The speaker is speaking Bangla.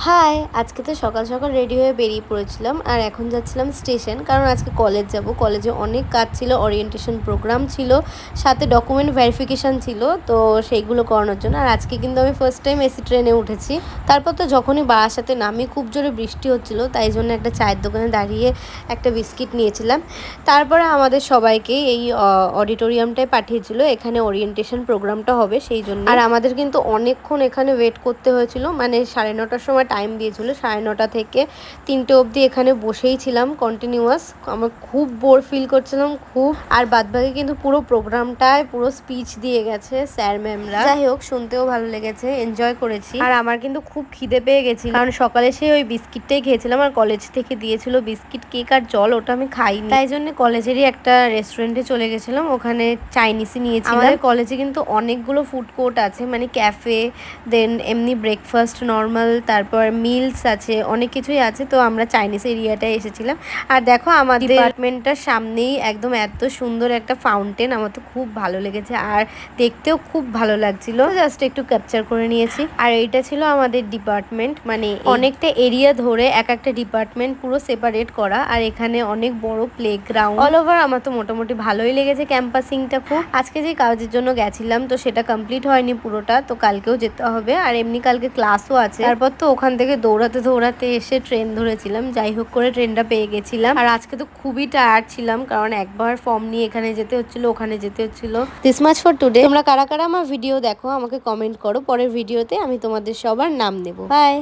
হাই, আজকে তো সকাল সকাল রেডি হয়ে বেরিয়ে পড়েছিলাম আর এখন যাচ্ছিলাম স্টেশন, কারণ আজকে কলেজ যাব। কলেজে অনেক কাজ ছিল, ওরিয়েন্টেশন প্রোগ্রাম ছিল, সাথে ডকুমেন্ট ভেরিফিকেশান ছিল, তো সেইগুলো করানোর জন্য। আর আজকে কিন্তু আমি ফার্স্ট টাইম এসি ট্রেনে উঠেছি। তারপর তো যখনই বারাসাতে নামি খুব জোরে বৃষ্টি হচ্ছিল, তাই জন্য একটা চায়ের দোকানে দাঁড়িয়ে একটা বিস্কিট নিয়েছিলাম। তারপরে আমাদের সবাইকে এই অডিটোরিয়ামটায় পাঠিয়েছিল, এখানে ওরিয়েন্টেশন প্রোগ্রামটা হবে সেই জন্য। আর আমাদের কিন্তু অনেকক্ষণ এখানে ওয়েট করতে হয়েছিল, মানে 9:30টার সময় টাইম দিয়েছিল। 9:30 থেকে 3টে অবধি এখানে বসেই ছিলাম কন্টিনিউয়াস। আমার খুব বোর ফিল করছিলাম খুব। আর বাদবাকি কিন্তু পুরো প্রোগ্রামটায় পুরো স্পিচ দিয়ে গেছে স্যার ম্যামরা। যাই হোক, শুনতেও ভালো লেগেছে, এনজয় করেছি। আর আমার কিন্তু খুব খিদে পেয়ে গেছিল, কারণ সকালে সে ওই বিস্কিটটাই খেয়েছিলাম, আর কলেজ থেকে দিয়েছিল বিস্কিট, কেক আর জল, ওটা আমি খাইনি। তাই জন্য কলেজেরই একটা রেস্টুরেন্টে চলে গেছিলাম, ওখানে চাইনিজই নিয়েছিলাম। আমাদের কলেজে কিন্তু অনেকগুলো ফুড কোর্ট আছে, মানে ক্যাফে, দেন এমনি ব্রেকফাস্ট নর্মাল, তারপর মিলস আছে, অনেক কিছুই আছে। তো আমরা চাইনিজ এরিয়াটায় এসেছিলাম। আর দেখো, আমাদের ডিপার্টমেন্টটার সামনেই একদম এত সুন্দর একটা ফাউন্টেন, আমার তো খুব ভালো লেগেছে আর দেখতেও খুব ভালো লাগছিল, জাস্ট একটু ক্যাপচার করে নিয়েছি। আর এইটা ছিল আমাদের ডিপার্টমেন্ট, মানে অনেকটা এরিয়া ধরে এক একটা ডিপার্টমেন্ট পুরো সেপারেট করা। আর এখানে অনেক বড় প্লেগ্রাউন্ড। অল ওভার আমার তো মোটামুটি ভালোই লেগেছে ক্যাম্পাসিংটা খুব। আজকে যে কাজের জন্য গেছিলাম, তো সেটা কমপ্লিট হয়নি পুরোটা, তো কালকেও যেতে হবে। আর এমনি কালকে ক্লাসও আছে। তারপর তো ওখান থেকে দৌড়াতে দৌড়াতে এসে ট্রেন ধরেছিলাম, যাই হোক করে ট্রেনটা পেয়ে গেছিলাম। আর আজকে তো খুবই টায়ার্ড ছিলাম, কারণ একবার ফর্ম নিয়ে এখানে যেতে হচ্ছিল, ওখানে যেতে হচ্ছিল। This much for today. তোমরা কারা কারা আমার ভিডিও দেখো আমাকে কমেন্ট করো, পরের ভিডিওতে আমি তোমাদের সবার নাম দেবো। বাই।